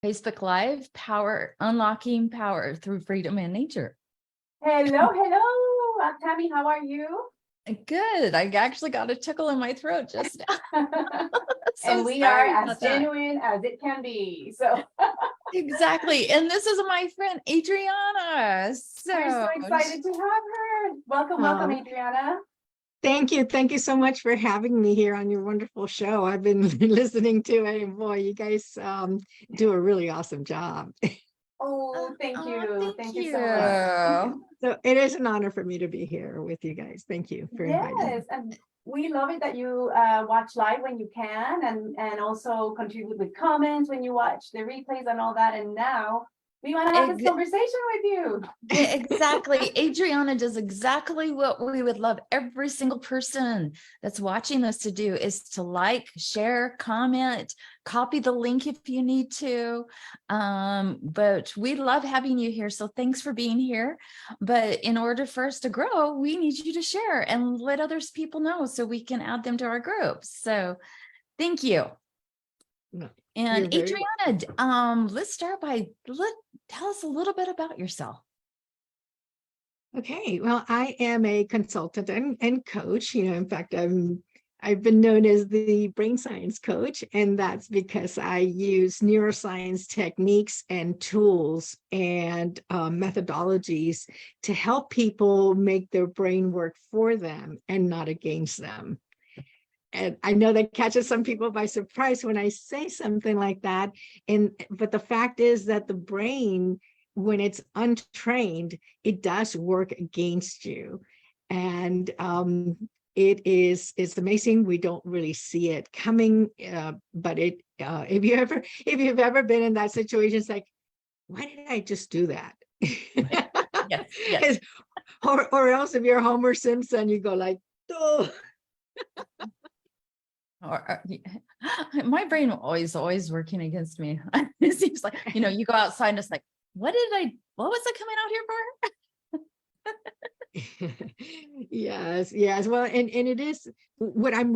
Facebook Live, power, unlocking power through freedom and nature. Hello, hello. Tammy, how are you? Good. I actually got a tickle in my throat just now. And we are as genuine as it can be. So exactly. And this is my friend Adriana. we're so excited to have her. Welcome, welcome, Adriana. Thank you. Thank you so much for having me here on your wonderful show. I've been listening to it, and boy, you guys do a really awesome job. Oh, thank you. Thank you so much. So it is an honor for me to be here with you guys. Thank you for inviting me. Yes, and we love it that you watch live when you can, and also contribute with comments when you watch the replays and all that. And now we want to have this conversation with you. Exactly. Adriana does exactly what we would love every single person that's watching this to do, is to like, share, comment, copy the link if you need to. But we love having you here. So thanks for being here. But in order for us to grow, we need you to share and let others people know so we can add them to our groups. So thank you. No, and Adriana, let's start by tell us a little bit about yourself. Okay, well, I am a consultant and coach. In fact, I've been known as the Brain Science Coach, and that's because I use neuroscience techniques and tools and methodologies to help people make their brain work for them and not against them. And I know that catches some people by surprise when I say something like that. But the fact is that the brain, when it's untrained, it does work against you. And it's amazing. We don't really see it coming. But if you've ever been in that situation, it's like, why did I just do that? Yes. Or else if you're Homer Simpson, you go like, oh. Or my brain always working against me. It seems like, you go outside and it's like, what was I coming out here for? Yes. Well, and it is what I'm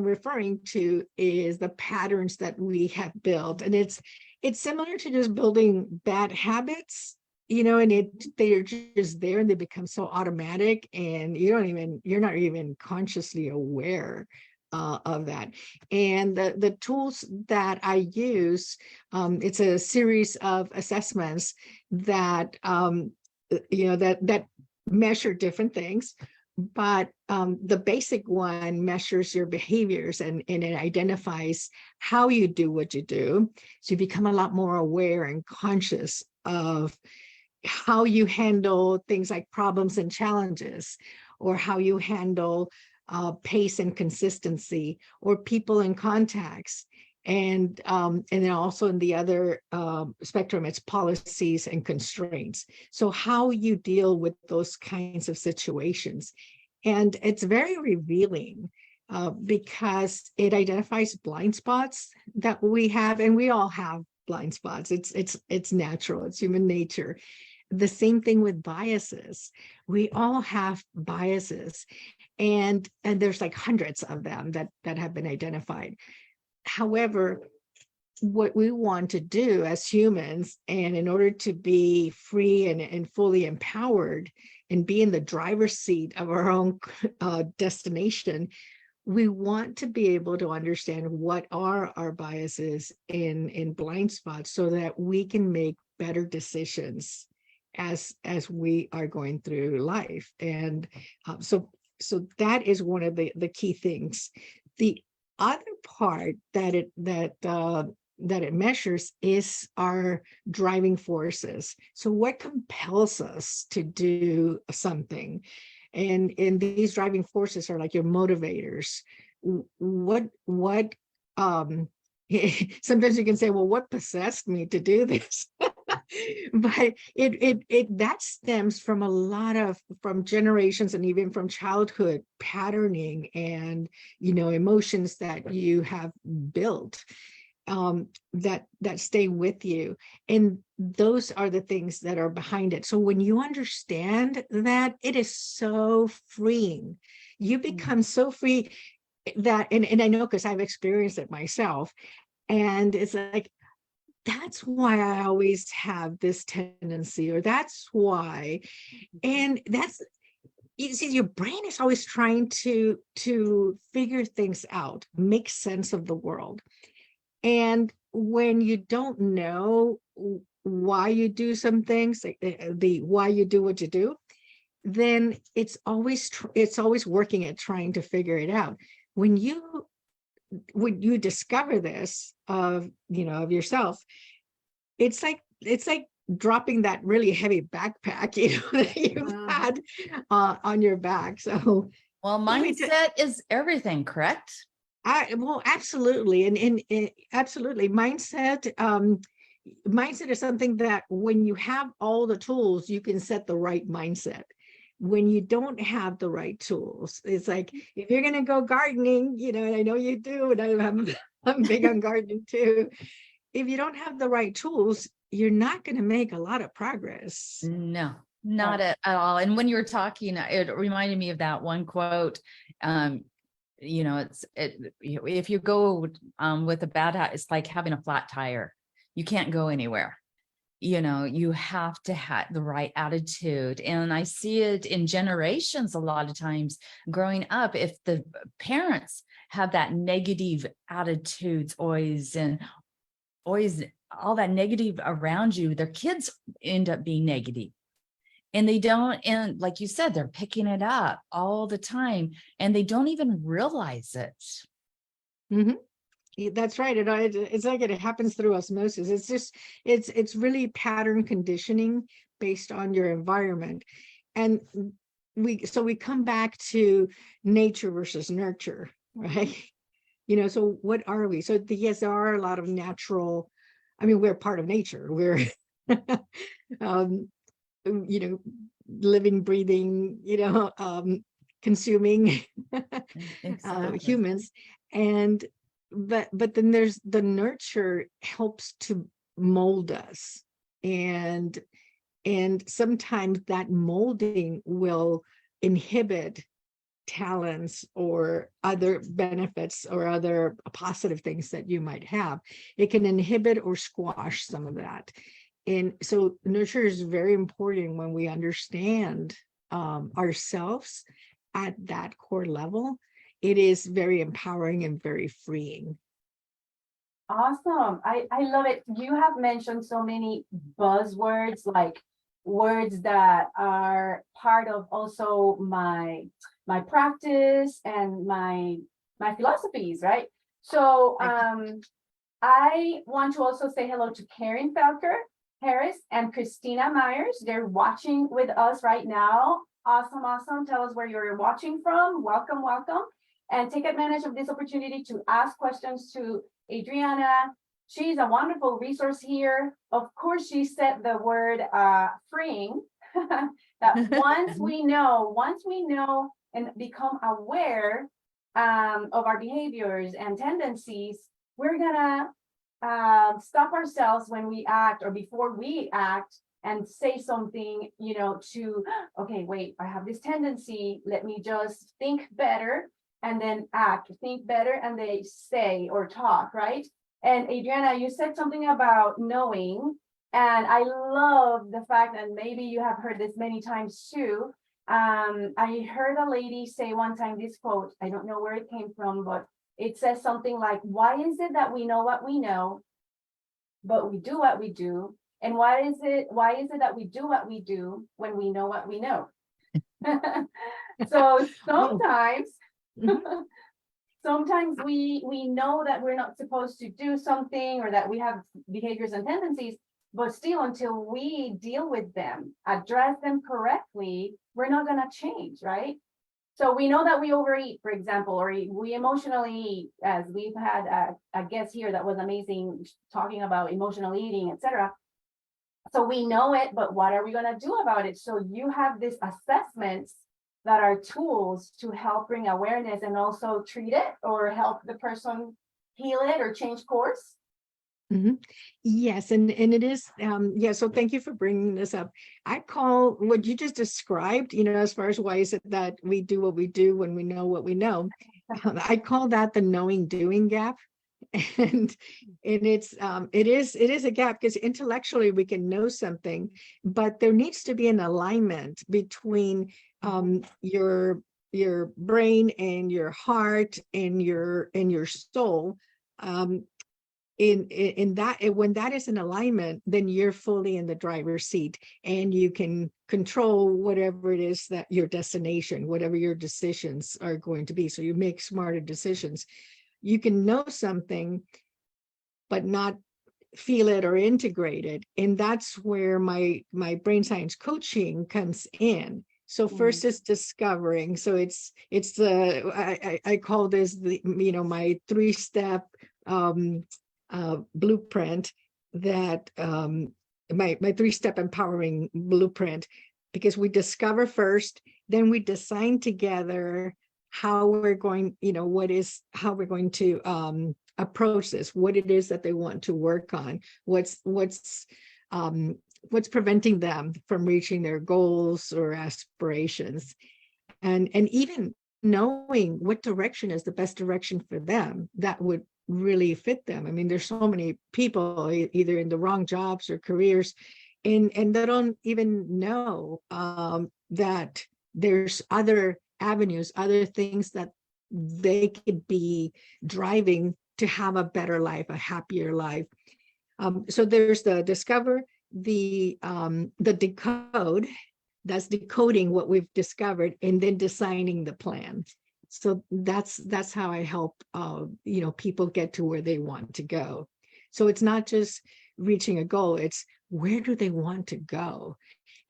referring to is the patterns that we have built. And it's similar to just building bad habits, and they're just there and they become so automatic, and you're not even consciously aware of that. And the tools that I use, it's a series of assessments that that measure different things, but the basic one measures your behaviors, and it identifies how you do what you do, so you become a lot more aware and conscious of how you handle things like problems and challenges, or how you handle pace and consistency, or people and contacts. And then also in the other spectrum, it's policies and constraints. So how you deal with those kinds of situations. And it's very revealing because it identifies blind spots that we have, and we all have blind spots. It's natural, it's human nature. The same thing with biases. We all have biases, and there's like hundreds of them that have been identified. However, what we want to do as humans, and in order to be free and fully empowered and be in the driver's seat of our own destination, we want to be able to understand what are our biases in blind spots, so that we can make better decisions as we are going through life. And so that is one of the key things. The other part that it measures is our driving forces. So what compels us to do something? And these driving forces are like your motivators. What sometimes you can say, well, what possessed me to do this? But it that stems from from generations, and even from childhood patterning, and emotions that you have built that stay with you, and those are the things that are behind it. So when you understand that, it is so freeing. You become so free that, and I know because I've experienced it myself, and it's like, that's why I always have this tendency, or that's why. And that's, you see, your brain is always trying to figure things out, make sense of the world. And when you don't know why you do some things, like the why you do what you do, then it's always working at trying to figure it out. When you discover this of yourself, it's like dropping that really heavy backpack that you've had on your back. So Well, mindset is everything, correct? well, absolutely. And absolutely, mindset is something that when you have all the tools, you can set the right mindset. When you don't have the right tools, it's like, if you're going to go gardening, and I know you do, and I'm big on gardening too. If you don't have the right tools, you're not going to make a lot of progress. No, not at all. And when you were talking, it reminded me of that one quote. If you go with a bad hat, it's like having a flat tire. You can't go anywhere. You have to have the right attitude. And I see it in generations a lot of times growing up. If the parents have that negative attitudes always all that negative around you, their kids end up being negative. And they don't, and like you said, they're picking it up all the time and they don't even realize it. Mm-hmm. That's right. It's like it happens through osmosis. It's just, it's really pattern conditioning based on your environment. And we come back to nature versus nurture, right? So what are we? So yes, there are a lot of natural, we're part of nature. We're, living, breathing, consuming Exactly. humans. And but then there's the nurture helps to mold us, and sometimes that molding will inhibit talents or other benefits or other positive things that you might have. It can inhibit or squash some of that. And so nurture is very important when we understand ourselves at that core level. It is very empowering and very freeing. Awesome. I love it. You have mentioned so many buzzwords, like words that are part of also my practice and my philosophies, right? So I want to also say hello to Karen Felker Harris and Christina Myers. They're watching with us right now. Awesome, awesome. Tell us where you're watching from. Welcome, welcome. And take advantage of this opportunity to ask questions to Adriana. She's a wonderful resource here. Of course, she said the word freeing, that once we know and become aware of our behaviors and tendencies, we're gonna stop ourselves when we act or before we act and say something, to, okay, wait, I have this tendency, let me just think better and then act, think better, and they say or talk, right? And Adriana, you said something about knowing, and I love the fact that maybe you have heard this many times too. I heard a lady say one time this quote, I don't know where it came from, but it says something like, why is it that we know what we know, but we do what we do? And why is it that we do what we do when we know what we know? So sometimes, sometimes we know that we're not supposed to do something or that we have behaviors and tendencies, but still until we deal with them, address them correctly, we're not going to change, right? So we know that we overeat, for example, or we emotionally eat, as we've had a guest here that was amazing talking about emotional eating, etc. So we know it, but what are we going to do about it? So you have these assessments that are tools to help bring awareness and also treat it or help the person heal it or change course. Mm-hmm. Yes, and it is, so thank you for bringing this up. I call what you just described, as far as why is it that we do what we do when we know what we know. I call that the knowing doing gap. and it is a gap, because intellectually we can know something, but there needs to be an alignment between your brain and your heart and your soul. In that, when that is in alignment, then you're fully in the driver's seat, and you can control whatever it is that your destination, whatever your decisions are going to be. So you make smarter decisions. You can know something but not feel it or integrate it, and that's where my brain science coaching comes in. So first is discovering. So it's the I call this the my 3-step blueprint, that my 3-step empowering blueprint, because we discover first, then we design together how we're going, how we're going to approach this, what it is that they want to work on, what's preventing them from reaching their goals or aspirations, and even knowing what direction is the best direction for them that would really fit them. I mean, there's so many people either in the wrong jobs or careers, and they don't even know that there's other avenues, other things that they could be driving to have a better life, a happier life. So there's the discover, the decode, that's decoding what we've discovered, and then designing the plan. So that's how I help people get to where they want to go. So it's not just reaching a goal, it's where do they want to go?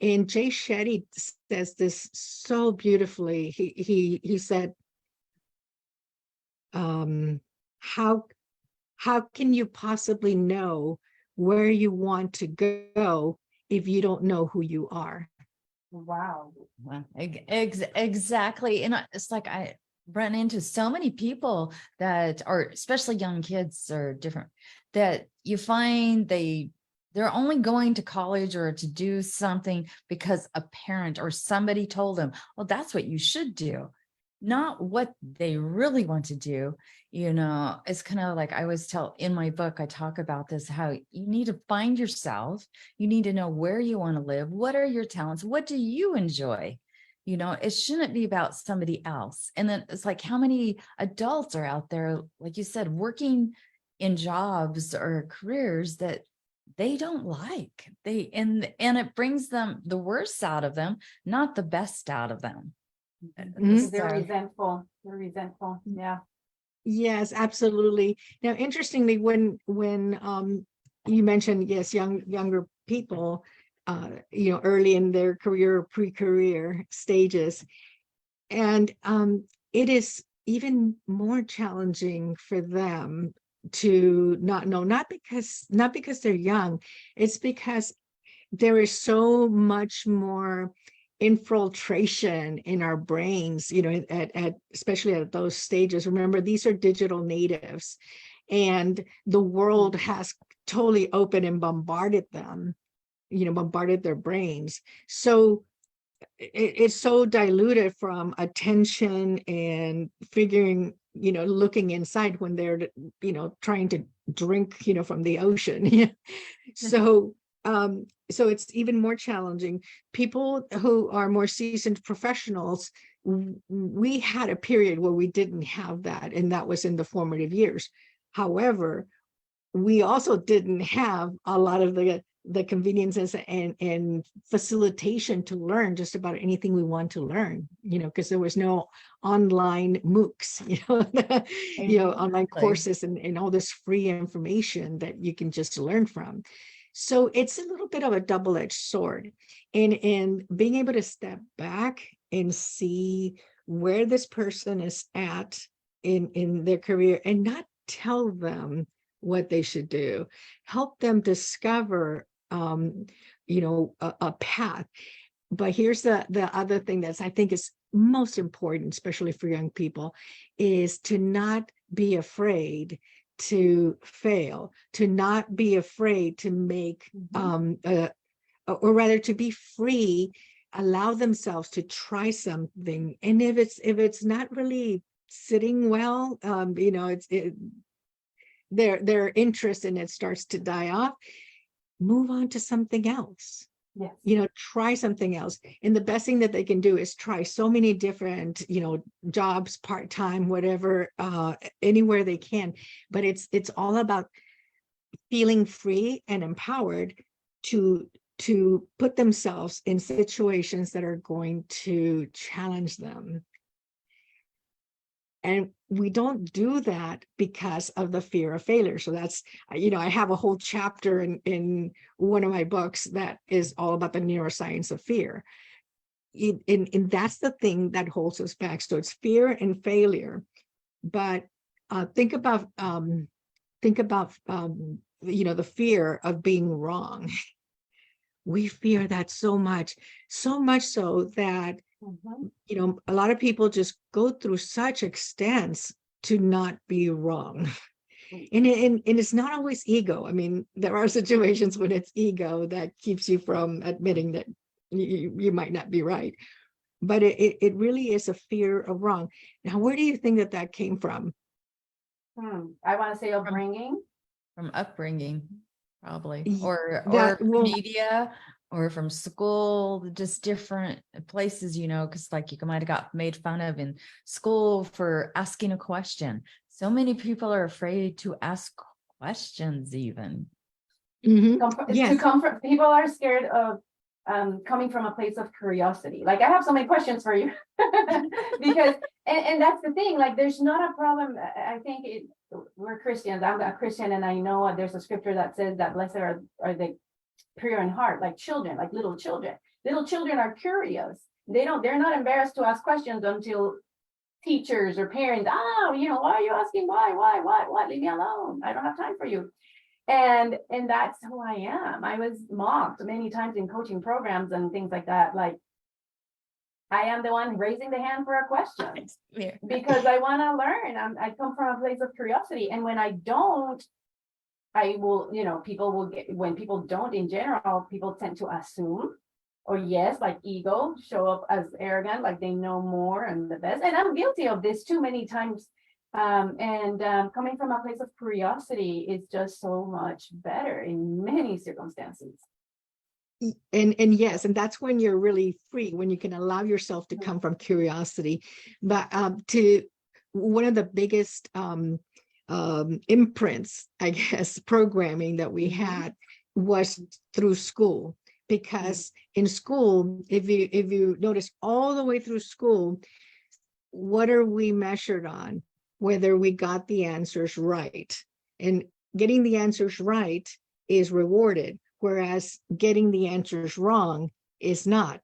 And Jay Shetty says this so beautifully. He said, how can you possibly know where you want to go if you don't know who you are? Wow. Well, exactly. And it's like I run into so many people that are, especially young kids, are different, that you find they're only going to college or to do something because a parent or somebody told them, well, that's what you should do, not what they really want to do. It's kind of like I always tell in my book, I talk about this, how you need to find yourself. You need to know where you want to live. What are your talents? What do you enjoy? It shouldn't be about somebody else. And then it's like, how many adults are out there, like you said, working in jobs or careers that they don't like, and it brings them the worst out of them, not the best out of them. Mhm. They're resentful. They're resentful. Yeah. Yes, absolutely. Now, interestingly, when you mentioned, yes, younger people, early in their career, pre-career stages, and it is even more challenging for them to not know, not because they're young, it's because there is so much more infiltration in our brains, at especially at those stages. Remember, these are digital natives, and the world has totally opened and bombarded them, bombarded their brains. So it's so diluted from attention and figuring, looking inside when they're, trying to drink, from the ocean. So so it's even more challenging. People who are more seasoned professionals, we had a period where we didn't have that, and that was in the formative years. However, we also didn't have a lot of the conveniences and facilitation to learn just about anything we want to learn, because there was no online MOOCs, online courses and all this free information that you can just learn from. So it's a little bit of a double-edged sword, and being able to step back and see where this person is at in their career, and not tell them what they should do, help them discover a path. But here's the other thing that's, I think, is most important, especially for young people, is to not be afraid to fail, to not be afraid to make or rather to be free, allow themselves to try something. And if it's not really sitting well, their interest in it starts to die off, move on to something else. Yes. Try something else. And the best thing that they can do is try so many different, jobs, part-time, whatever, anywhere they can. But it's all about feeling free and empowered to put themselves in situations that are going to challenge them. And we don't do that because of the fear of failure. So that's, I have a whole chapter in one of my books that is all about the neuroscience of fear. And that's the thing that holds us back. So it's fear and failure. But think about the fear of being wrong. We fear that so much so that a lot of people just go through such extents to not be wrong. And it's not always ego. I mean, there are situations when it's ego that keeps you from admitting that you might not be right. But it really is a fear of wrong. Now, where do you think that came from? I want to say upbringing. From upbringing, probably, Y- or that- well- media, or from school, just different places, because like you might have got made fun of in school for asking a question. So many people are afraid to ask questions even. Yes. People are scared of coming from a place of curiosity. Like, I have so many questions for you because and that's the thing, like, there's not a problem. I think we're Christians. I'm a Christian, and I know there's a scripture that says that blessed are the pure in heart, like children, like little children. Little children are curious. They're not embarrassed to ask questions until teachers or parents, why are you asking why? Leave me alone. I don't have time for you. And that's who I am. I was mocked many times in coaching programs and things like that. Like, I am the one raising the hand for a question because I want to learn. I come from a place of curiosity. And when I don't, I will, people will get, when people don't in general, people tend to assume, or like ego, show up as arrogant, like they know more and the best. And I'm guilty of this too many times. Coming from a place of curiosity is just so much better in many circumstances. And yes, and that's when you're really free, when you can allow yourself to come from curiosity. But to one of the biggest imprints, I guess, programming that we had was through school. Because in school, if you notice all the way through school, what are we measured on? Whether we got the answers right. And getting the answers right is rewarded, whereas getting the answers wrong is not.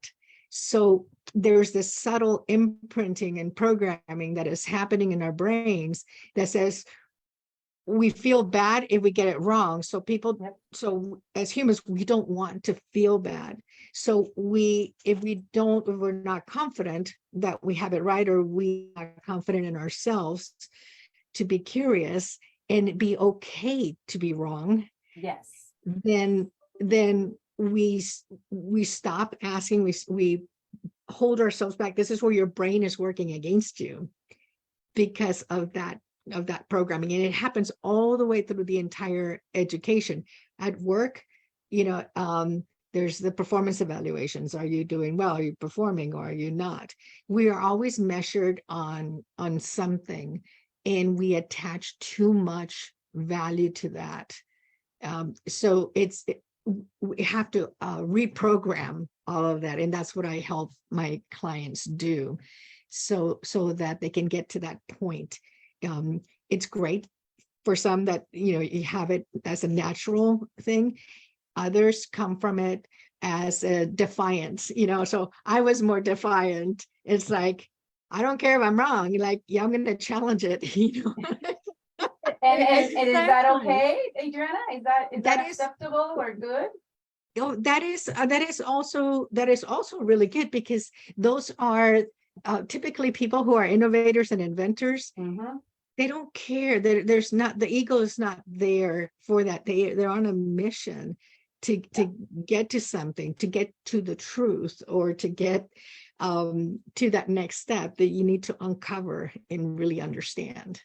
So there's this subtle imprinting and programming that is happening in our brains that says we feel bad if we get it wrong. So so as humans, we don't want to feel bad. So if we're not confident that we have it right, or we are confident in ourselves to be curious and be okay to be wrong. Yes. Then we stop asking, we hold ourselves back. This is where your brain is working against you because of that programming. And it happens all the way through the entire education. At work, there's the performance evaluations. Are you doing well? Are you performing, or are you not? We are always measured on something, and we attach too much value to that. So we have to reprogram all of that. And that's what I help my clients do, so that they can get to that point. It's great for some that, you have it as a natural thing. Others come from it as a defiance, so I was more defiant. It's like, I don't care if I'm wrong. Like, yeah, I'm going to challenge it, And is that okay, Adriana? Is that is acceptable or good? That is also really good, because those are typically people who are innovators and inventors. They don't care. There's not, the ego is not there for that. They're on a mission to get to something, to get to the truth, or to get to that next step that you need to uncover and really understand.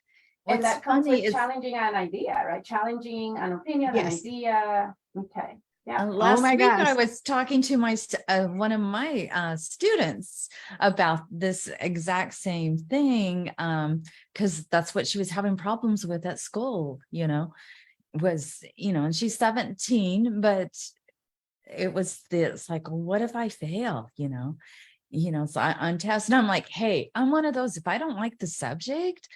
And What's that comes funny with is challenging an idea, right? Challenging an opinion, an Yes. idea. Okay. Yeah. last my week gosh. I was talking to one of my students about this exact same thing, because that's what she was having problems with at school, was, and she's 17, but it's like, what if I fail, so on tests, and I'm like, hey, I'm one of those, if I don't like the subject,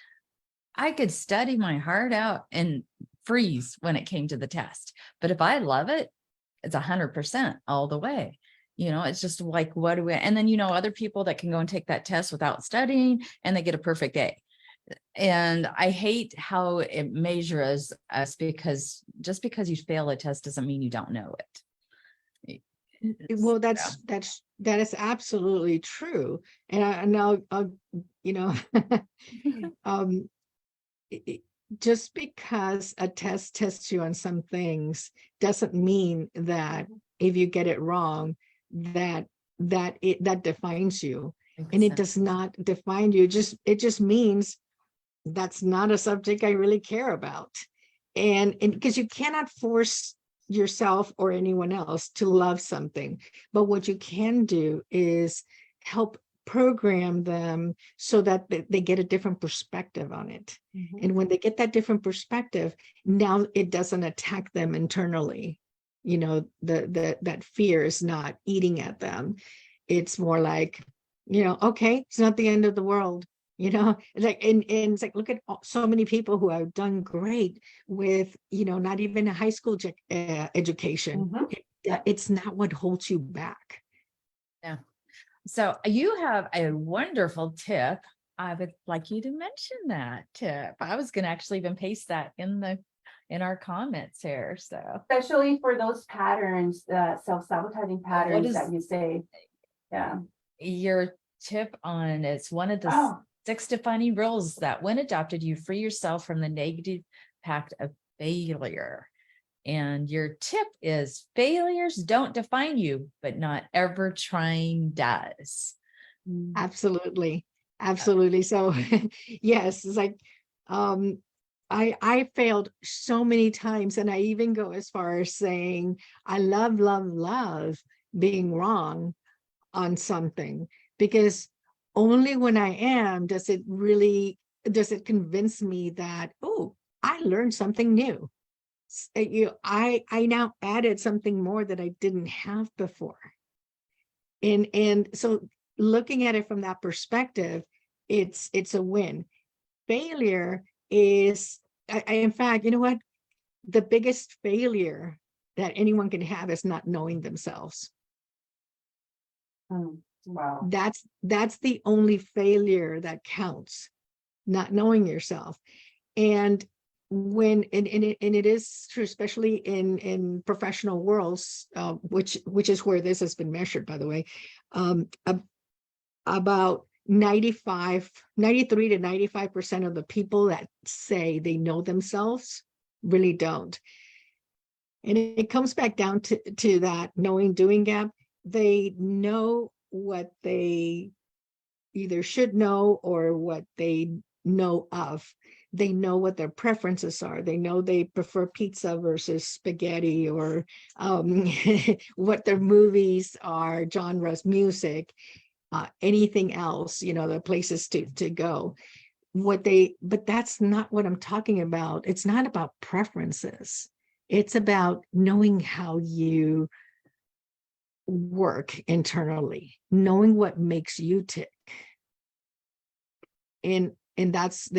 I could study my heart out and freeze when it came to the test. But if I love it, it's 100% all the way. It's just like, what do we, and then, other people that can go and take that test without studying and they get a perfect A. And I hate how it measures us, because just because you fail a test doesn't mean you don't know it. Well, So, that is absolutely true. And I'll um, just because a test tests you on some things doesn't mean that if you get it wrong, that defines you. And it does not define you. It just means that's not a subject I really care about. And because you cannot force yourself or anyone else to love something, but what you can do is help program them so that they get a different perspective on it. Mhm. And when they get that different perspective, now it doesn't attack them internally. That fear is not eating at them. It's more like, okay, it's not the end of the world. It's like, and it's like, look at so many people who have done great with, not even a high school education. Mhm. It's not what holds you back. yeah. So you have a wonderful tip. I would like you to mention that tip. I was going to actually even paste that in our comments here. So Especially for those patterns, self-sabotaging patterns is- that you say. Yeah. your tip on, it's one of the Oh, 6 defining rules that when adopted, you free yourself from the negative impact of failure. And your tip is, failures don't define you, but not ever trying does. Absolutely. Absolutely. So yes, it's like, I failed so many times, and I even go as far as saying I love being wrong on something, because only when I am does it convince me that, oh, I learned something new. I now added something more that I didn't have before. And so looking at it from that perspective, it's a win. Failure is, in fact, you know what? The biggest failure that anyone can have is not knowing themselves. wow. That's the only failure that counts, not knowing yourself. And it is true, especially in professional worlds, which is where this has been measured, by the way. About 93 to 95% of the people that say they know themselves really don't. And it comes back down to that knowing doing gap. They know what they either should know or what they know of. They know what their preferences are. They know they prefer pizza versus spaghetti, or what their movies are, genres, music, anything else, the places to go. But that's not what I'm talking about. It's not about preferences. It's about knowing how you work internally, knowing what makes you tick. And that's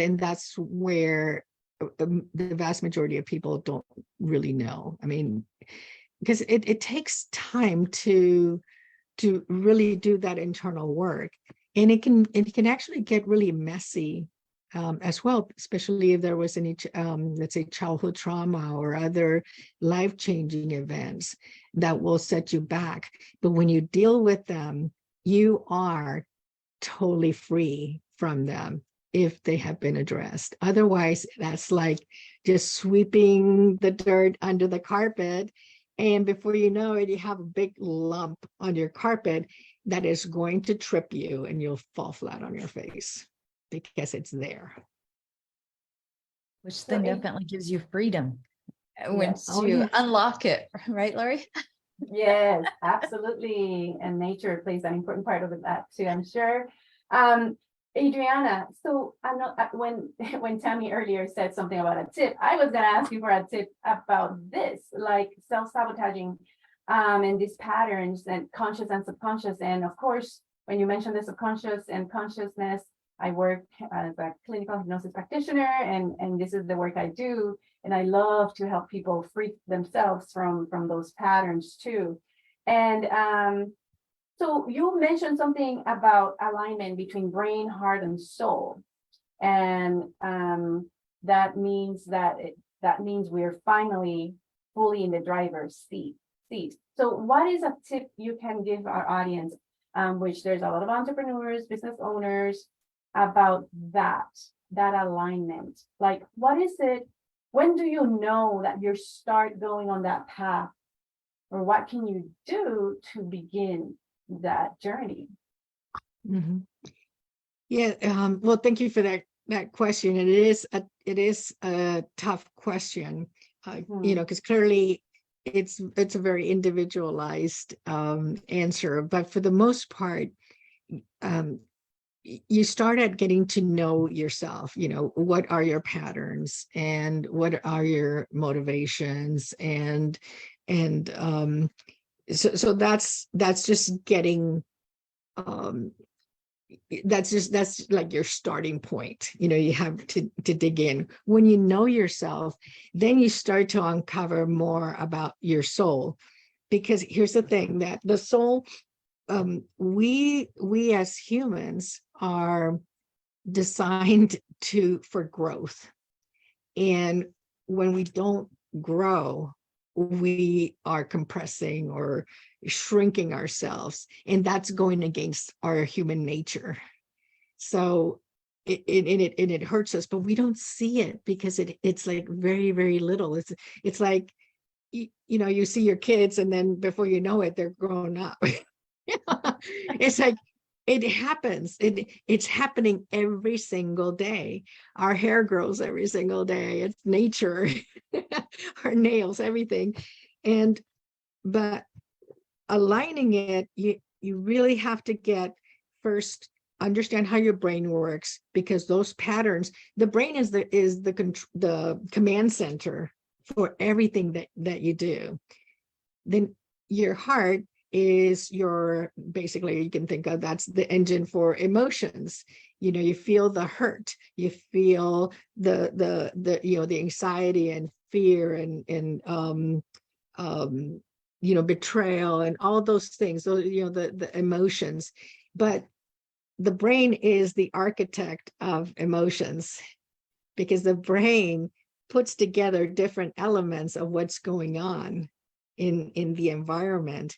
where the vast majority of people don't really know. I mean, because it takes time to really do that internal work, and it can actually get really messy, as well, especially if there was any let's say childhood trauma or other life-changing events that will set you back. But when you deal with them, you are totally free from them if they have been addressed. Otherwise, that's like just sweeping the dirt under the carpet, and before you know it, you have a big lump on your carpet that is going to trip you, and you'll fall flat on your face because it's there. which So then it- definitely gives you freedom Yes. Oh, to yeah. unlock it, right, Lori? Yes, absolutely. And nature plays an important part of that too, I'm sure. Adriana, so I know when when Tammy earlier said something about a tip, I was gonna ask you for a tip about this, like self-sabotaging, and these patterns and conscious and subconscious. And of course, when you mentioned the subconscious and consciousness, I work as a clinical hypnosis practitioner, and this is the work I do. And I love to help people free themselves from those patterns too. And so you mentioned something about alignment between brain, heart, and soul, and that means that means we're finally fully in the driver's seat. So, what is a tip you can give our audience, which there's a lot of entrepreneurs, business owners, about that alignment? Like, what is it? When do you know that you start going on that path, or what can you do to begin that journey? Mhm. Yeah, well, thank you for that question. And it is a tough question, Hmm. because clearly it's a very individualized answer. But for the most part, um, you start at getting to know yourself. What are your patterns and what are your motivations, and so that's just getting um that's like your starting point. You have to dig in. When you know yourself, then you start to uncover more about your soul, because here's the thing, that the soul, we as humans are designed for growth. And when we don't grow, we are compressing or shrinking ourselves, and that's going against our human nature. So it hurts us, but we don't see it because it's like very, very little. It's like, you see your kids, and then before you know it, they're grown up. It's like it happens. It's happening every single day. Our hair grows every single day. It's nature. Our nails, everything. But aligning it, you really have to get first, understand how your brain works, because those patterns, the brain is the command center for everything that you do. Then your heart is basically, you can think of, that's the engine for emotions. You feel the hurt, you feel the anxiety and fear and betrayal and all those things, so the emotions. But the brain is the architect of emotions, because the brain puts together different elements of what's going on in the environment,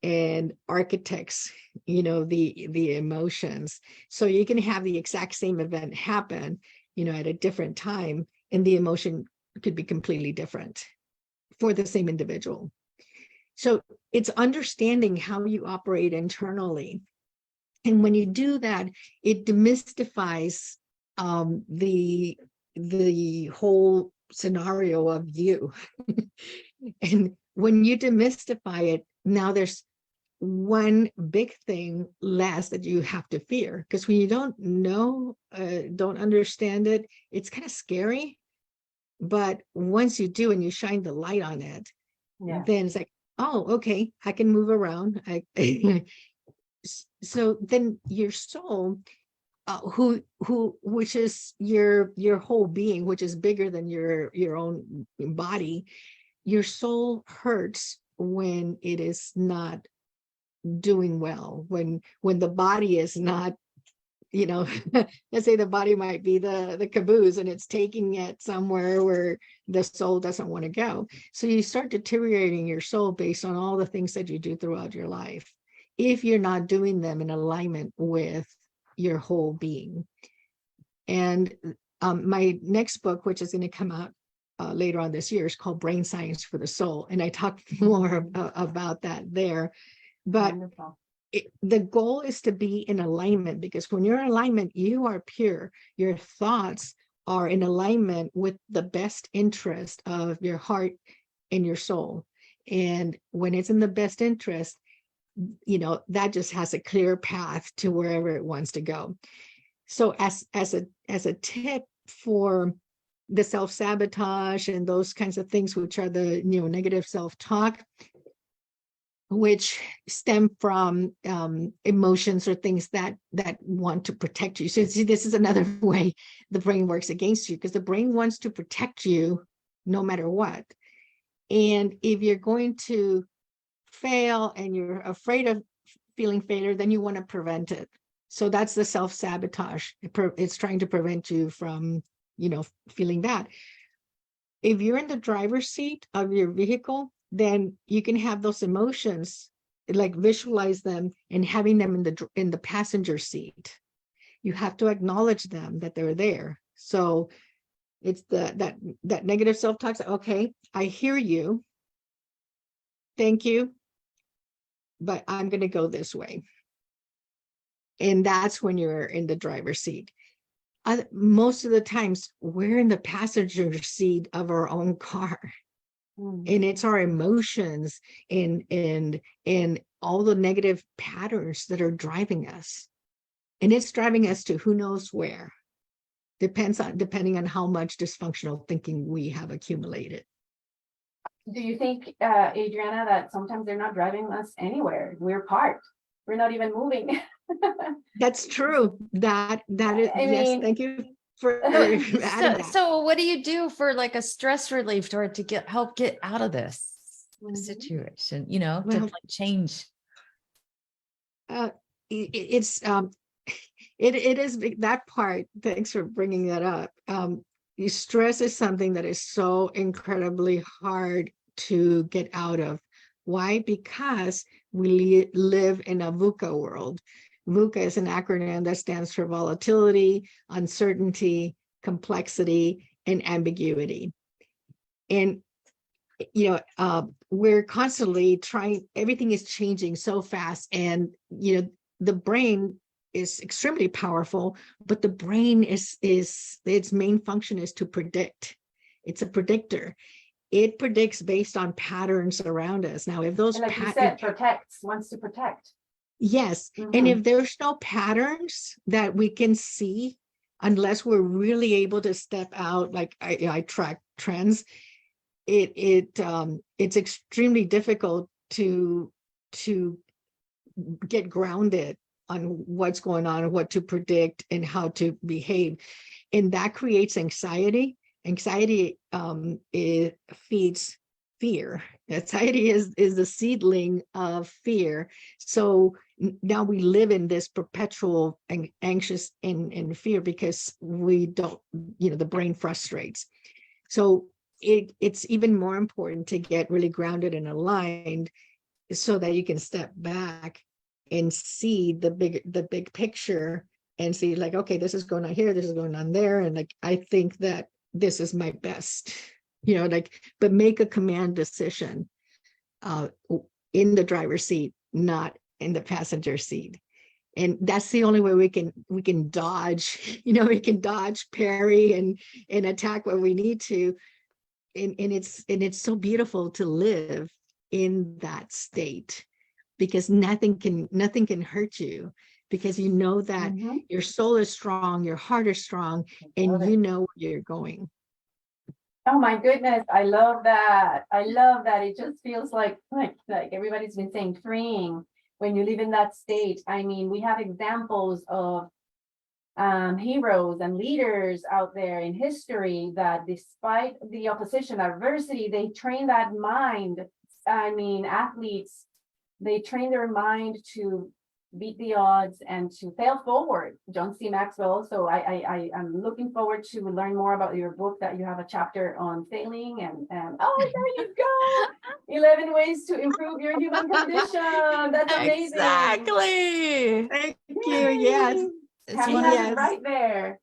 and architects the emotions. So you can have the exact same event happen at a different time, and the emotion could be completely different for the same individual. So it's understanding how you operate internally. And when you do that, it demystifies the whole scenario of you. And when you demystify it, now there's one big thing less that you have to fear. Because when you don't know, don't understand it, it's kind of scary. But once you do and you shine the light on it, Yeah. then it's like, oh, okay, I can move around. So then your soul, which is your whole being, which is bigger than your own body, your soul hurts when it is not doing well, when the body is not, let's say the body might be the caboose, and it's taking it somewhere where the soul doesn't want to go. So you start deteriorating your soul based on all the things that you do throughout your life, if you're not doing them in alignment with your whole being. And my next book, which is going to come out later on this year, is called Brain Science for the Soul, and I talk more about that there. But Wonderful. the goal is to be in alignment, because when you're in alignment, you are pure. Your thoughts are in alignment with the best interest of your heart and your soul. And when it's in the best interest, that just has a clear path to wherever it wants to go. So as a tip for the self-sabotage and those kinds of things, which are the negative self-talk, which stem from emotions or things that want to protect you. So see, this is another way the brain works against you, because the brain wants to protect you no matter what. And if you're going to fail and you're afraid of feeling failure, then you want to prevent it. So that's the self-sabotage. It's trying to prevent you from, feeling bad. If you're in the driver's seat of your vehicle, then you can have those emotions, like visualize them and having them in the passenger seat. You have to acknowledge them, that they're there. So it's that negative self-talk. Okay, I hear you. Thank you. But I'm going to go this way. And that's when you're in the driver's seat. Most of the times we're in the passenger seat of our own car. And it's our emotions and all the negative patterns that are driving us. And it's driving us to who knows where. Depending on how much dysfunctional thinking we have accumulated. Do you think, Adriana, that sometimes they're not driving us anywhere? We're parked. We're not even moving. That's true. That is, yes, thank you for adding that. So what do you do for like a stress relief or to help get out of this situation, to like change? It is that part. Thanks for bringing that up. Stress is something that is so incredibly hard to get out of. Why? Because we live in a VUCA world. VUCA is an acronym that stands for volatility, uncertainty, complexity, and ambiguity. And we're constantly trying, everything is changing so fast, and the brain is extremely powerful, but the brain is its main function is to predict. It's a predictor. It predicts based on patterns around us. Now, if those like you said, wants to protect. Yes. And if there's no patterns that we can see, unless we're really able to step out, like I track trends, it's extremely difficult to get grounded on what's going on and what to predict and how to behave. And that creates anxiety. Anxiety it feeds fear. Anxiety is the seedling of fear. So now we live in this perpetual anxious and fear because we don't, the brain frustrates. So it's even more important to get really grounded and aligned so that you can step back and see the big picture and see, like, okay, this is going on here, this is going on there, and like I think that this is my best, but make a command decision in the driver's seat, not in the passenger seat. And that's the only way we can dodge, we can dodge, parry, and attack when we need to. And it's so beautiful to live in that state, because nothing can hurt you, because you know that your soul is strong, your heart is strong, and you know where you're going. Oh my goodness, I love that. It just feels like everybody's been saying, freeing when you live in that state. I mean, we have examples of heroes and leaders out there in history that, despite the opposition, adversity, they train that mind. I mean, athletes, they train their mind to beat the odds and to fail forward. John C. Maxwell. So I'm looking forward to learn more about your book, that you have a chapter on failing and oh, there you go. 11 ways to improve your human condition. That's amazing. Exactly. Thank you. Yes. Kathy has it right there.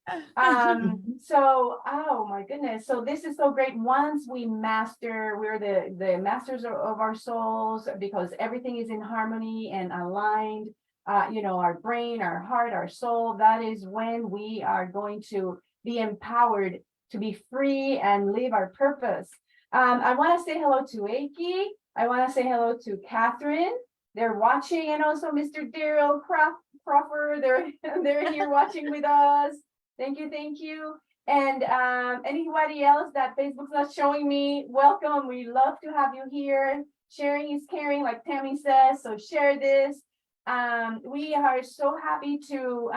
So, oh my goodness. So this is so great. Once we master, we're the masters of our souls, because everything is in harmony and aligned. Our brain, our heart, our soul, that is when we are going to be empowered, to be free and live our purpose. I want to say hello to Aki. I want to say hello to Catherine. They're watching, and also Mr. Daryl Crawford. They're here watching with us. Thank you, thank you. And anybody else that Facebook's not showing me, welcome. We love to have you here. Sharing is caring, like Tammy says. So share this. We are so happy to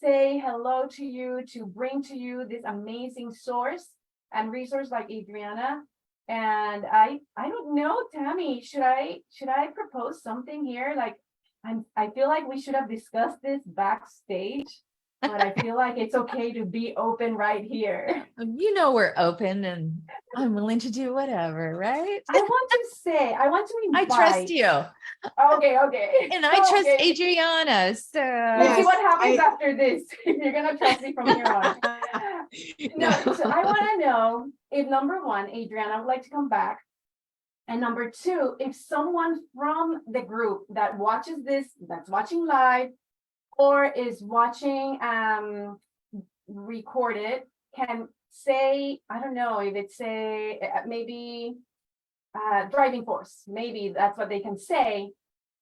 say hello to you, to bring to you this amazing source and resource like Adriana. And I don't know, Tammy, should I propose something here? Like, I feel like we should have discussed this backstage, but I feel like it's okay to be open right here. You know, we're open and I'm willing to do whatever, right? I want to I invite. trust you. Okay. And I trust Okay. Adriana. So Let's see what happens after this. You're gonna trust me from here on. No, so I want to know if number one, Adriana would like to come back. And number two, if someone from the group that watches this, that's watching live, or is watching recorded, can say, I don't know if it's a maybe driving force, maybe that's what they can say.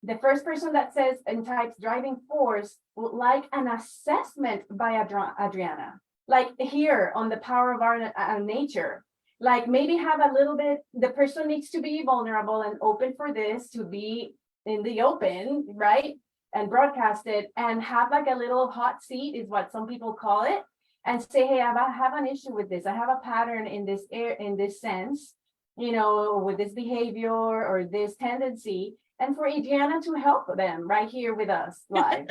The first person that says and types driving force would like an assessment by Adriana, like here on the power of our nature. Like maybe have a little bit, the person needs to be vulnerable and open for this, to be in the open, right? And broadcast it and have like a little hot seat is what some people call it, and say, hey, I have an issue with this. I have a pattern in this sense, you know, with this behavior or this tendency, and for Adriana to help them right here with us live.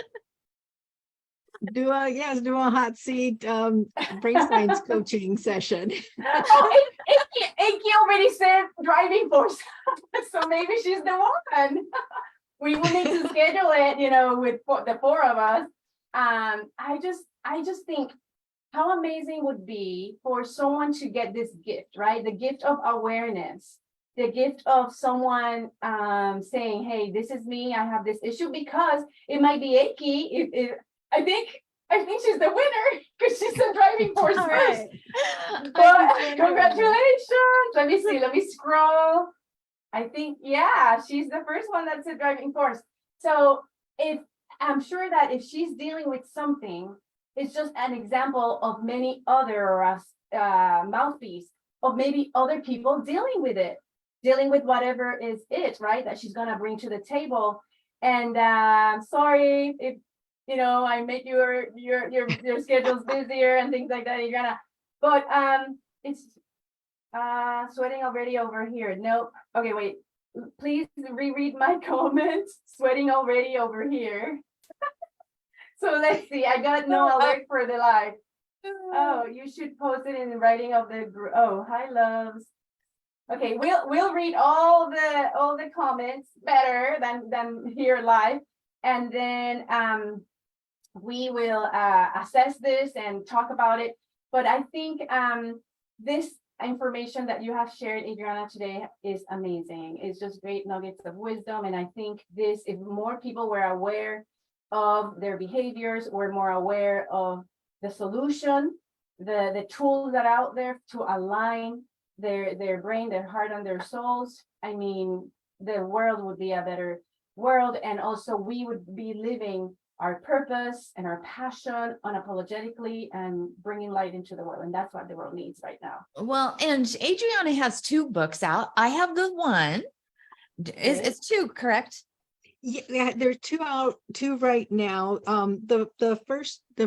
Do a hot seat brain science coaching session. Oh, Aki already said driving force, so maybe she's the one. We will need to schedule it, you know, with the four of us. I just think how amazing would be for someone to get this gift, right? The gift of awareness, the gift of someone saying, hey, this is me, I have this issue, because it might be Aki. I think she's the winner because she's the driving force all first. right. But congratulations. Let me see. Let me scroll. I think, yeah, she's the first one that's a driving force. So if I'm sure that if she's dealing with something, it's just an example of many other mouthpiece of maybe other people dealing with it, dealing with whatever is it, right? That she's gonna bring to the table. And sorry if you know I make your schedules busier and things like that, Adriana. But it's sweating already over here. Nope. Okay, wait. Please reread my comments. Sweating already over here. So let's see. I got no alert for the live. Oh, you should post it in the writing of the group. Oh, hi, loves. Okay, we'll read all the comments better than here live, and then we will assess this and talk about it. But I think this information that you have shared, Adriana, today is amazing. It's just great nuggets of wisdom. And I think this, if more people were aware of their behaviors, were more aware of the solution, the tools that are out there to align their brain, their heart, and their souls, I mean, the world would be a better world. And also we would be living our purpose and our passion unapologetically and bringing light into the world. And that's what the world needs right now. Well, and Adriana has 2 books out. I have the one. It's 2, correct? Yeah, there are 2 out, 2 right now. The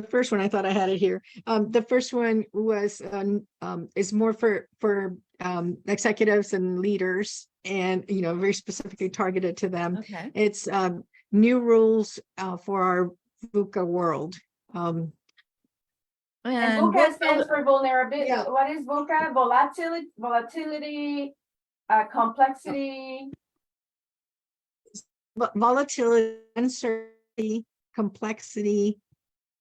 first one, I thought I had it here. The first one was is more for executives and leaders, and you know, very specifically targeted to them. Okay. It's new rules for our VUCA world. And VUCA stands for vulnerability. Yeah. What is VUCA? Volatility, complexity. Volatility, uncertainty, complexity,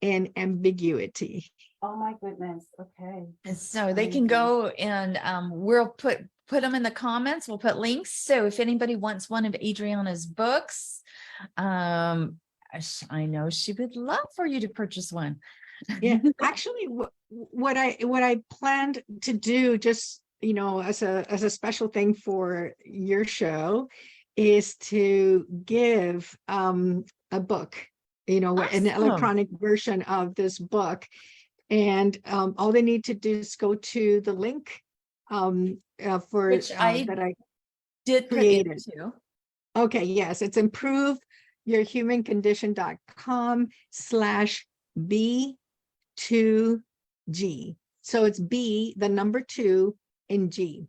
and ambiguity. Oh my goodness. Okay. And so they can go and we'll put them in the comments. We'll put links. So if anybody wants one of Adriana's books, I know she would love for you to purchase one. Yeah, actually, what I planned to do, just as a special thing for your show, is to give a book, an Awesome. electronic version of this book, and all they need to do is go to the link for Which I that I did put created. into. Okay, yes, it's improveyourhumancondition.com/B2G. So it's B, the number 2 in G.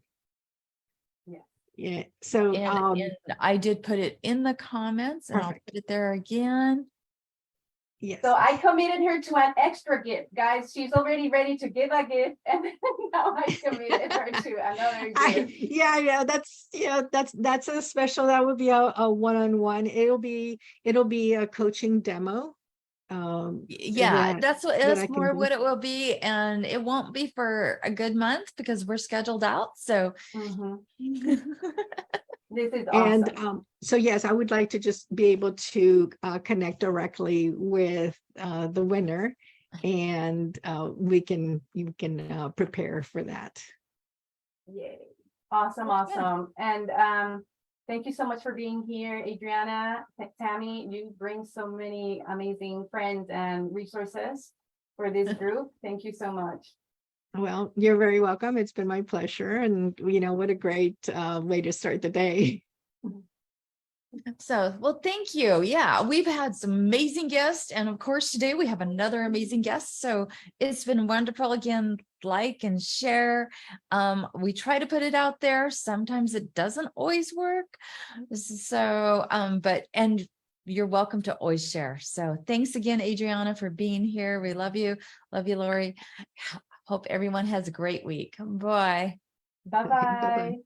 Yeah. Yeah. So And I did put it in the comments, and I'll perfect. put it there again. Yes. So I committed her to an extra gift, guys. She's already ready to give a gift, and now I committed her to another gift. Yeah, that's a special. That would be a one-on-one. It'll be a coaching demo. Yeah, That that's I can more do. what it will be, and it won't be for a good month because we're scheduled out. So Mhm. This is And awesome. so yes, I would like to just be able to connect directly with the winner, and you can prepare for that. Yay. Awesome, That's good. awesome. And thank you so much for being here, Adriana. Tammy, you bring so many amazing friends and resources for this group. Thank you so much. Well, you're very welcome. It's been my pleasure, and what a great way to start the day. So, well, thank you. Yeah, we've had some amazing guests. And of course, today we have another amazing guest. So it's been wonderful. Again, like and share. We try to put it out there. Sometimes it doesn't always work. So, and you're welcome to always share. So thanks again, Adriana, for being here. We love you. Love you, Lori. Hope everyone has a great week. Bye. Bye-bye. Bye-bye.